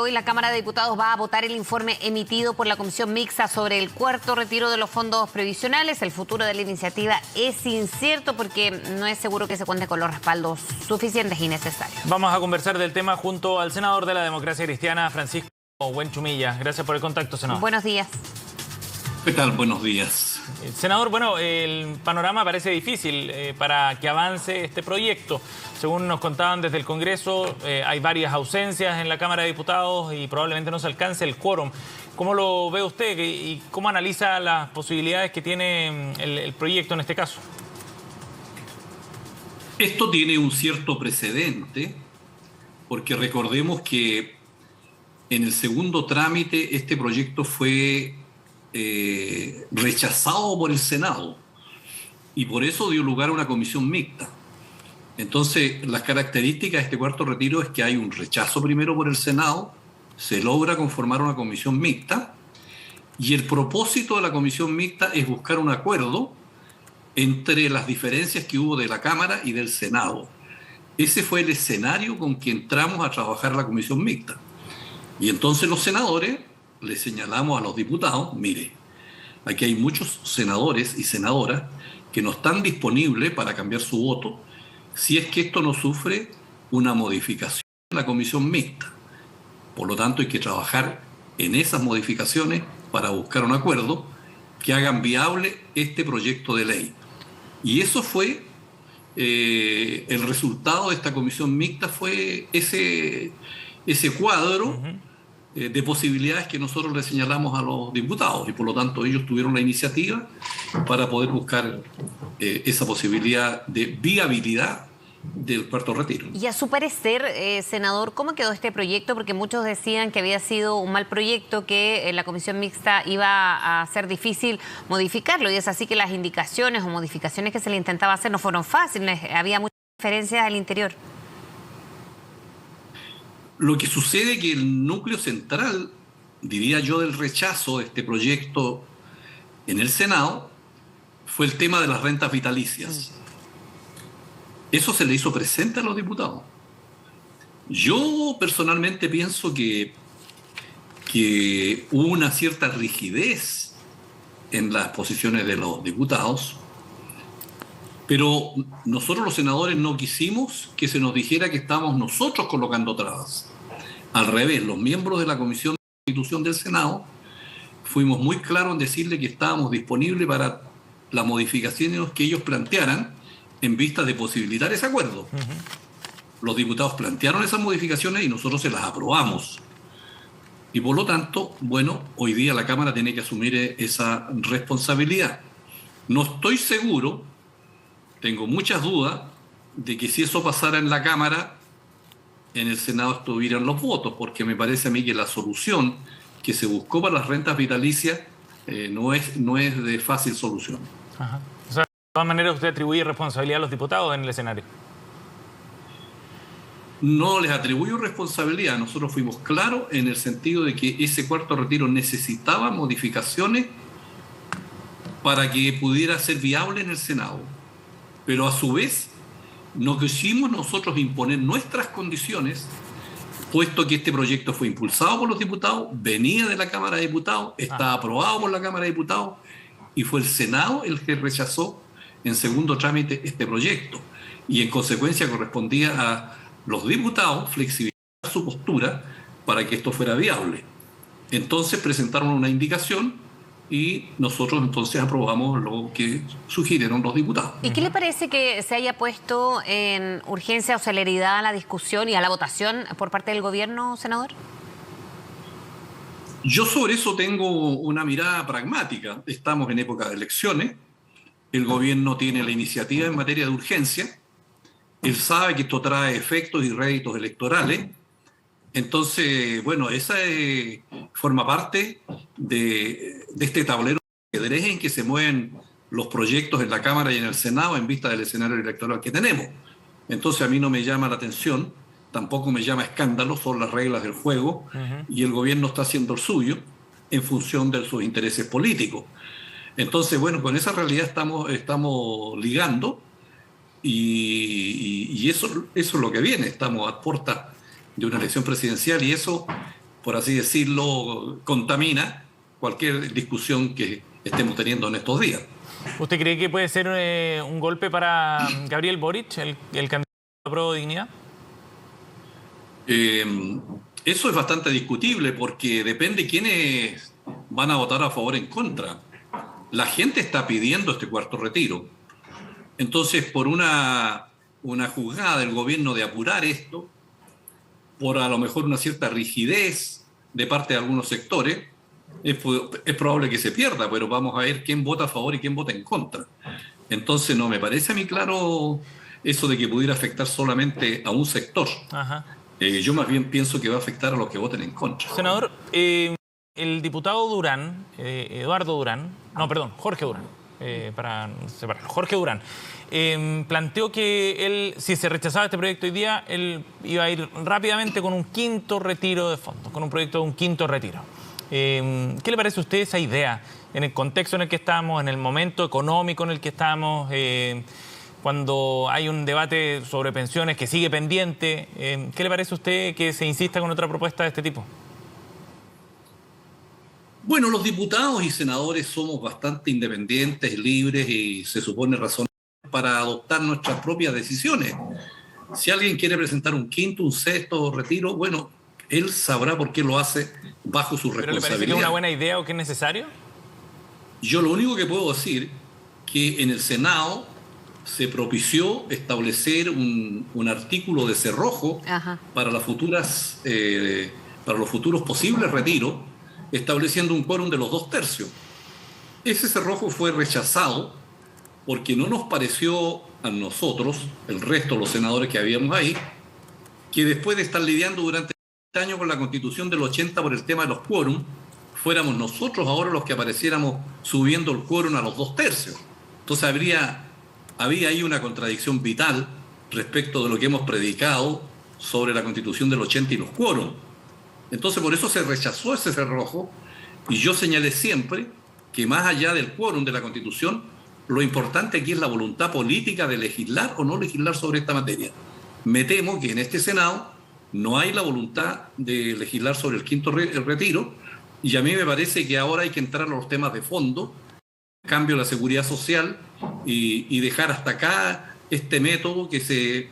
hoy la Cámara de Diputados va a votar el informe emitido por la Comisión Mixta sobre el cuarto retiro de los fondos previsionales. El futuro de la iniciativa es incierto porque no es seguro que se cuente con los respaldos suficientes y necesarios. Vamos a conversar del tema junto al senador de la Democracia Cristiana, Francisco Buenchumilla. Gracias por el contacto, senador. Buenos días. ¿Qué tal? Buenos días. Senador, bueno, el panorama parece difícil para que avance este proyecto. Según nos contaban desde el Congreso, hay varias ausencias en la Cámara de Diputados y probablemente no se alcance el quórum. ¿Cómo lo ve usted y cómo analiza las posibilidades que tiene el proyecto en este caso? Esto tiene un cierto precedente, porque recordemos que en el segundo trámite este proyecto fue rechazado por el Senado y por eso dio lugar a una comisión mixta. Entonces, las características de este cuarto retiro es que hay un rechazo primero por el Senado, se logra conformar una comisión mixta y el propósito de la comisión mixta es buscar un acuerdo entre las diferencias que hubo de la Cámara y del Senado. Ese fue el escenario con que entramos a trabajar la comisión mixta. Y entonces los senadores le señalamos a los diputados, mire, aquí hay muchos senadores y senadoras que no están disponibles para cambiar su voto si es que esto no sufre una modificación en la comisión mixta. Por lo tanto, hay que trabajar en esas modificaciones para buscar un acuerdo que hagan viable este proyecto de ley. Y eso fue, el resultado de esta comisión mixta fue ese cuadro de posibilidades que nosotros le señalamos a los diputados y por lo tanto ellos tuvieron la iniciativa para poder buscar esa posibilidad de viabilidad del cuarto retiro. Y a su parecer, senador, ¿cómo quedó este proyecto? Porque muchos decían que había sido un mal proyecto, que la comisión mixta iba a ser difícil modificarlo y es así que las indicaciones o modificaciones que se le intentaba hacer no fueron fáciles, había muchas diferencias al interior. Lo que sucede es que el núcleo central, diría yo, del rechazo de este proyecto en el Senado fue el tema de las rentas vitalicias. Eso se le hizo presente a los diputados. Yo personalmente pienso que hubo una cierta rigidez en las posiciones de los diputados, pero nosotros los senadores no quisimos que se nos dijera que estábamos nosotros colocando trabas. Al revés, los miembros de la Comisión de Constitución del Senado fuimos muy claros en decirle que estábamos disponibles para las modificaciones que ellos plantearan en vista de posibilitar ese acuerdo. Los diputados plantearon esas modificaciones y nosotros se las aprobamos. Y por lo tanto, bueno, hoy día la Cámara tiene que asumir esa responsabilidad. No estoy seguro, tengo muchas dudas de que si eso pasara en la Cámara, en el Senado estuvieran los votos, porque me parece a mí que la solución que se buscó para las rentas vitalicias no es de fácil solución. Ajá. O sea, de todas maneras usted atribuye responsabilidad a los diputados en el escenario. No les atribuyo responsabilidad. Nosotros fuimos claros en el sentido de que ese cuarto retiro necesitaba modificaciones para que pudiera ser viable en el Senado. Pero a su vez, no quisimos nosotros imponer nuestras condiciones, puesto que este proyecto fue impulsado por los diputados, venía de la Cámara de Diputados, está aprobado por la Cámara de Diputados, y fue el Senado el que rechazó en segundo trámite este proyecto. Y en consecuencia correspondía a los diputados flexibilizar su postura para que esto fuera viable. Entonces presentaron una indicación y nosotros entonces aprobamos lo que sugirieron los diputados. ¿Y qué le parece que se haya puesto en urgencia o celeridad a la discusión y a la votación por parte del gobierno, senador? Yo sobre eso tengo una mirada pragmática. Estamos en época de elecciones, el gobierno tiene la iniciativa en materia de urgencia, él sabe que esto trae efectos y réditos electorales. Entonces, bueno, esa forma parte de este tablero de ajedrez en que se mueven los proyectos en la Cámara y en el Senado en vista del escenario electoral que tenemos. Entonces a mí no me llama la atención, tampoco me llama escándalo, son las reglas del juego y el gobierno está haciendo el suyo en función de sus intereses políticos. Entonces, bueno, con esa realidad estamos ligando y eso es lo que viene. Estamos a puertas de una elección presidencial y eso por así decirlo, contamina cualquier discusión que estemos teniendo en estos días. ¿Usted cree que puede ser un golpe para Gabriel Boric, el candidato a Prueba de Dignidad? Eso es bastante discutible porque depende quiénes van a votar a favor o en contra. La gente está pidiendo este cuarto retiro. Entonces, por una jugada del gobierno de apurar esto, por a lo mejor una cierta rigidez de parte de algunos sectores, es probable que se pierda, pero vamos a ver quién vota a favor y quién vota en contra. Entonces, no me parece a mí claro eso de que pudiera afectar solamente a un sector. Ajá. Yo más bien pienso que va a afectar a los que voten en contra. Senador, el diputado Durán, Jorge Durán, para separarlo, Jorge Durán, planteó que él, si se rechazaba este proyecto hoy día, él iba a ir rápidamente con un quinto retiro de fondos, con un proyecto de un quinto retiro. ¿Qué le parece a usted esa idea en el contexto en el que estamos, en el momento económico en el que estamos, cuando hay un debate sobre pensiones que sigue pendiente? ¿Qué le parece a usted que se insista con otra propuesta de este tipo? Bueno, los diputados y senadores somos bastante independientes, libres y se supone razonables para adoptar nuestras propias decisiones. Si alguien quiere presentar un quinto, un sexto retiro, bueno, él sabrá por qué lo hace bajo su responsabilidad. ¿Pero le parece que es una buena idea o que es necesario? Yo lo único que puedo decir que en el Senado se propició establecer un artículo de cerrojo para las futuras, para los futuros posibles retiros, estableciendo un quórum de los 2/3. Ese cerrojo fue rechazado porque no nos pareció a nosotros, el resto de los senadores que habíamos ahí, que después de estar lidiando durante años con la Constitución del 80 por el tema de los quórum, fuéramos nosotros ahora los que apareciéramos subiendo el quórum a los 2/3. Entonces había ahí una contradicción vital respecto de lo que hemos predicado sobre la Constitución del 80 y los quórum. Entonces por eso se rechazó ese cerrojo y yo señalé siempre que más allá del quórum de la Constitución, lo importante aquí es la voluntad política de legislar o no legislar sobre esta materia. Me temo que en este Senado no hay la voluntad de legislar sobre el quinto retiro y a mí me parece que ahora hay que entrar a los temas de fondo, cambio de la seguridad social y dejar hasta acá este método que se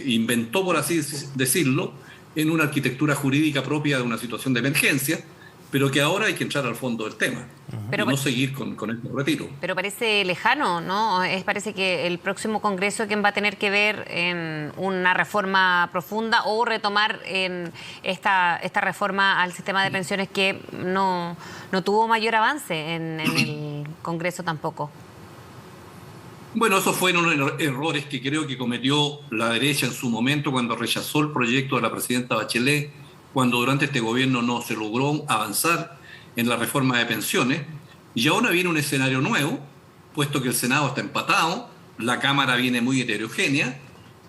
inventó, por así decirlo, en una arquitectura jurídica propia de una situación de emergencia, pero que ahora hay que entrar al fondo del tema y no seguir con este retiro. Pero parece lejano, ¿no? Parece que el próximo Congreso quien va a tener que ver en una reforma profunda o retomar en esta reforma al sistema de pensiones que no tuvo mayor avance en el Congreso tampoco. Bueno, esos fueron errores que creo que cometió la derecha en su momento cuando rechazó el proyecto de la presidenta Bachelet, cuando durante este gobierno no se logró avanzar en la reforma de pensiones. Y ahora viene un escenario nuevo, puesto que el Senado está empatado, la Cámara viene muy heterogénea,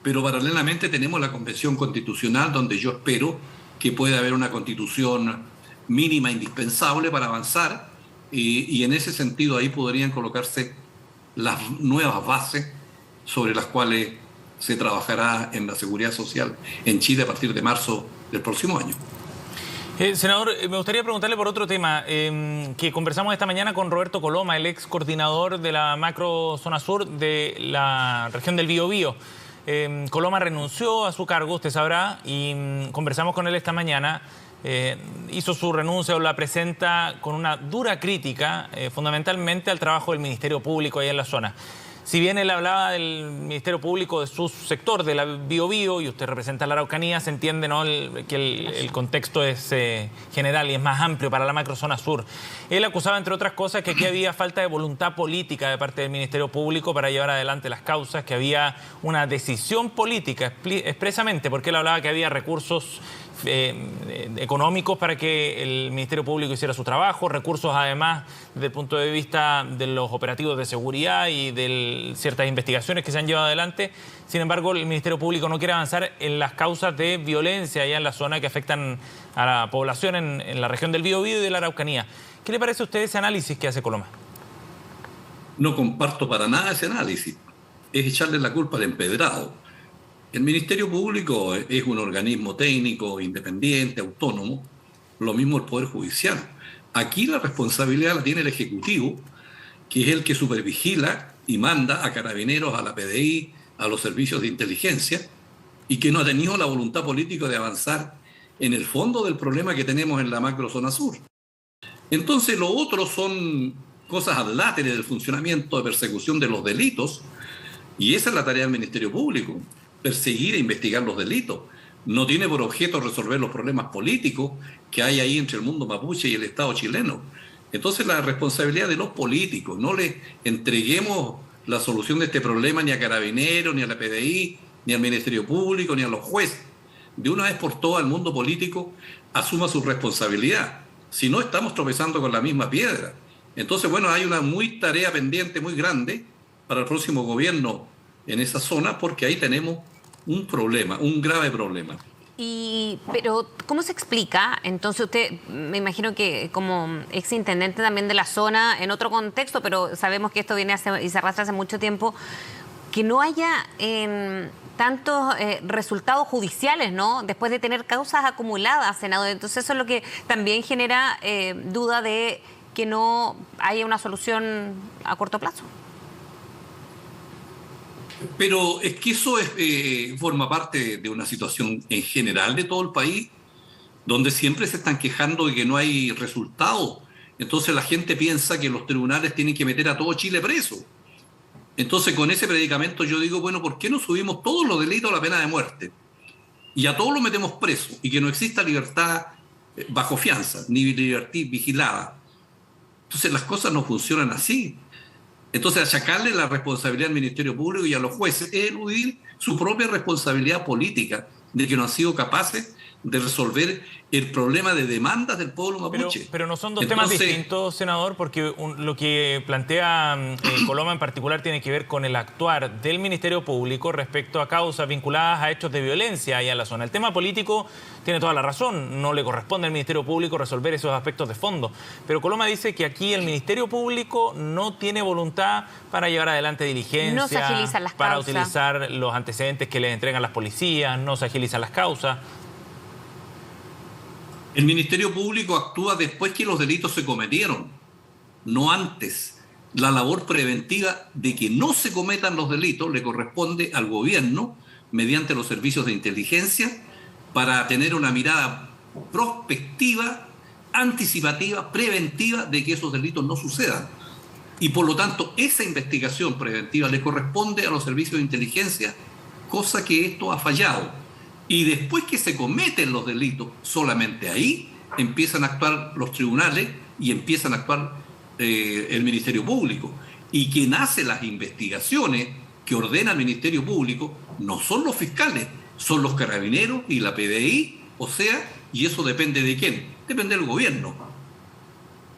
pero paralelamente tenemos la Convención Constitucional, donde yo espero que pueda haber una constitución mínima indispensable para avanzar, y en ese sentido ahí podrían colocarse las nuevas bases sobre las cuales se trabajará en la seguridad social en Chile a partir de marzo del próximo año. Senador, me gustaría preguntarle por otro tema que conversamos esta mañana con Roberto Coloma, el ex coordinador de la macro zona sur de la región del Biobío. Coloma renunció a su cargo, usted sabrá, y conversamos con él esta mañana. Hizo su renuncia o la presenta con una dura crítica, fundamentalmente al trabajo del Ministerio Público allá en la zona. Si bien él hablaba del Ministerio Público de su sector, de la Biobío, y usted representa la Araucanía, se entiende, ¿no?, que el contexto es general y es más amplio para la macrozona sur. Él acusaba, entre otras cosas, que aquí había falta de voluntad política de parte del Ministerio Público para llevar adelante las causas, que había una decisión política expresamente, porque él hablaba que había recursos económicos para que el Ministerio Público hiciera su trabajo, recursos además desde el punto de vista de los operativos de seguridad y de ciertas investigaciones que se han llevado adelante. Sin embargo, el Ministerio Público no quiere avanzar en las causas de violencia allá en la zona que afectan a la población en la región del Biobío y de la Araucanía. ¿Qué le parece a usted ese análisis que hace Coloma? No comparto para nada ese análisis. Es echarle la culpa al empedrado. El Ministerio Público es un organismo técnico, independiente, autónomo, lo mismo el Poder Judicial. Aquí la responsabilidad la tiene el Ejecutivo, que es el que supervigila y manda a Carabineros, a la PDI, a los servicios de inteligencia, y que no ha tenido la voluntad política de avanzar en el fondo del problema que tenemos en la macrozona sur. Entonces, lo otro son cosas adláteres del funcionamiento de persecución de los delitos, y esa es la tarea del Ministerio Público, perseguir e investigar los delitos. No tiene por objeto resolver los problemas políticos que hay ahí entre el mundo mapuche y el Estado chileno. Entonces, la responsabilidad de los políticos, no le entreguemos la solución de este problema ni a Carabineros, ni a la PDI, ni al Ministerio Público, ni a los jueces. De una vez por todas, el mundo político asuma su responsabilidad. Si no, estamos tropezando con la misma piedra. Entonces, bueno, hay una tarea pendiente muy grande para el próximo gobierno en esa zona, porque ahí tenemos un problema, un grave problema. Pero, ¿cómo se explica? Entonces usted, me imagino que como exintendente también de la zona, en otro contexto, pero sabemos que esto viene y se arrastra hace mucho tiempo, que no haya tantos resultados judiciales, ¿no? Después de tener causas acumuladas, senador. Entonces eso es lo que también genera duda de que no haya una solución a corto plazo. Pero es que eso forma parte de una situación en general de todo el país, donde siempre se están quejando de que no hay resultados. Entonces la gente piensa que los tribunales tienen que meter a todo Chile preso. Entonces, con ese predicamento yo digo, bueno, ¿por qué no subimos todos los delitos a la pena de muerte? Y a todos los metemos presos, y que no exista libertad bajo fianza, ni libertad vigilada. Entonces las cosas no funcionan así. Entonces, achacarle la responsabilidad al Ministerio Público y a los jueces es eludir su propia responsabilidad política de que no han sido capaces de resolver el problema de demandas del pueblo mapuche. Pero no son dos temas distintos, senador, porque lo que plantea Coloma en particular tiene que ver con el actuar del Ministerio Público respecto a causas vinculadas a hechos de violencia allá en la zona. El tema político tiene toda la razón, no le corresponde al Ministerio Público resolver esos aspectos de fondo. Pero Coloma dice que aquí el Ministerio Público no tiene voluntad para llevar adelante diligencias, no se agilizan las para causas, utilizar los antecedentes que les entregan las policías, no se agilizan las causas. El Ministerio Público actúa después que los delitos se cometieron, no antes. La labor preventiva de que no se cometan los delitos le corresponde al gobierno mediante los servicios de inteligencia para tener una mirada prospectiva, anticipativa, preventiva de que esos delitos no sucedan. Y por lo tanto, esa investigación preventiva le corresponde a los servicios de inteligencia, cosa que esto ha fallado. Y después que se cometen los delitos, solamente ahí empiezan a actuar los tribunales y empiezan a actuar el Ministerio Público. Y quien hace las investigaciones que ordena el Ministerio Público no son los fiscales, son los carabineros y la PDI, y eso depende de quién, depende del gobierno.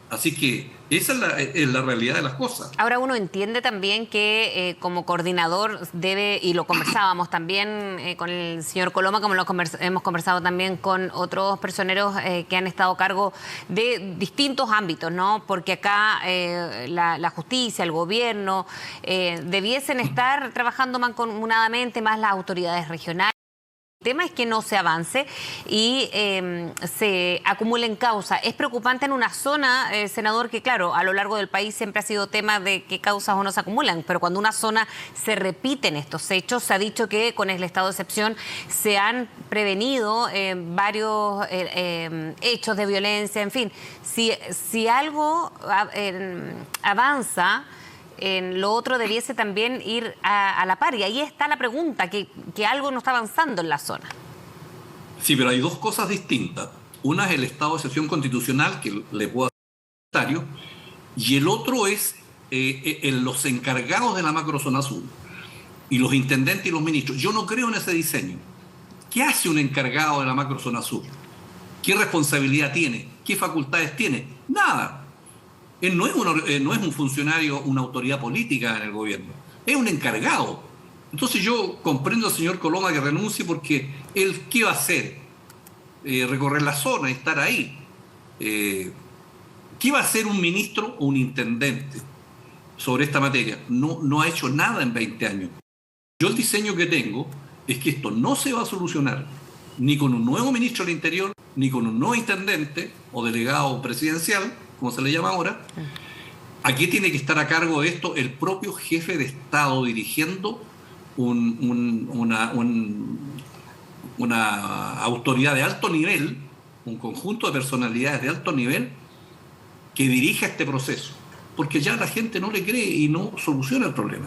Así que esa es la realidad de las cosas. Ahora uno entiende también que como coordinador debe, y lo conversábamos también con el señor Coloma, como hemos conversado también con otros personeros que han estado a cargo de distintos ámbitos, ¿no? Porque acá la justicia, el gobierno, debiesen estar trabajando mancomunadamente, más las autoridades regionales. El tema es que no se avance y se acumulen causas. Es preocupante en una zona, senador, que claro, a lo largo del país siempre ha sido tema de qué causas o no se acumulan, pero cuando una zona se repiten estos hechos, se ha dicho que con el estado de excepción se han prevenido varios hechos de violencia, en fin. Si algo avanza, en lo otro debiese también ir a la par. Y ahí está la pregunta, que algo no está avanzando en la zona. Sí, pero hay dos cosas distintas. Una es el estado de excepción constitucional, que le puedo hacer, y el otro es los encargados de la macrozona sur, y los intendentes y los ministros. Yo no creo en ese diseño. ¿Qué hace un encargado de la macrozona sur? ¿Qué responsabilidad tiene? ¿Qué facultades tiene? Nada. Él no es un funcionario, una autoridad política en el gobierno, es un encargado. Entonces yo comprendo al señor Coloma que renuncie, porque él, ¿qué va a hacer? Recorrer la zona, estar ahí. ¿Qué va a hacer un ministro o un intendente sobre esta materia? No ha hecho nada en 20 años. Yo el diseño que tengo es que esto no se va a solucionar ni con un nuevo ministro del Interior, ni con un nuevo intendente o delegado presidencial, como se le llama ahora. Aquí tiene que estar a cargo de esto el propio jefe de Estado dirigiendo una autoridad de alto nivel, un conjunto de personalidades de alto nivel que dirija este proceso, porque ya la gente no le cree y no soluciona el problema.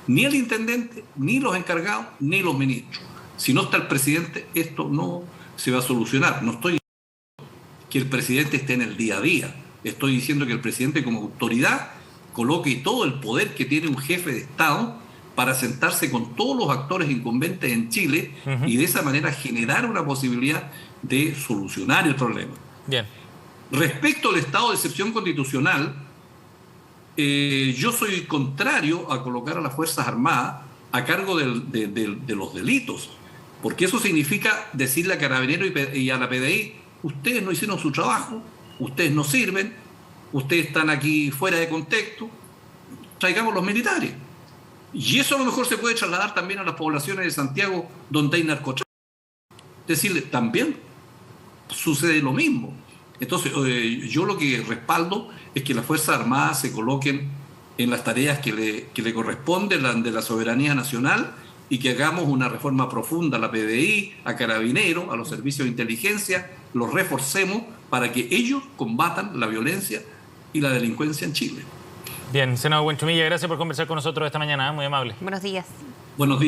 Ni el intendente, ni los encargados, ni los ministros. Si no está el presidente, esto no se va a solucionar. No estoy diciendo que el presidente esté en el día a día. Estoy diciendo que el presidente como autoridad coloque todo el poder que tiene un jefe de Estado para sentarse con todos los actores incumbentes en Chile y de esa manera generar una posibilidad de solucionar el problema. Bien. Respecto al estado de excepción constitucional, yo soy contrario a colocar a las Fuerzas Armadas a cargo de los delitos, porque eso significa decirle a Carabineros y a la PDI: ustedes no hicieron su trabajo, ustedes no sirven, ustedes están aquí fuera de contexto, traigamos los militares. Y eso a lo mejor se puede trasladar también a las poblaciones de Santiago donde hay narcotráfico. Decirle, también sucede lo mismo. Entonces, yo lo que respaldo es que las Fuerzas Armadas se coloquen en las tareas que le corresponden de la soberanía nacional y que hagamos una reforma profunda a la PDI, a Carabineros, a los servicios de inteligencia, los reforcemos para que ellos combatan la violencia y la delincuencia en Chile. Bien, senador Buenchumilla, gracias por conversar con nosotros esta mañana, muy amable. Buenos días. Buenos días.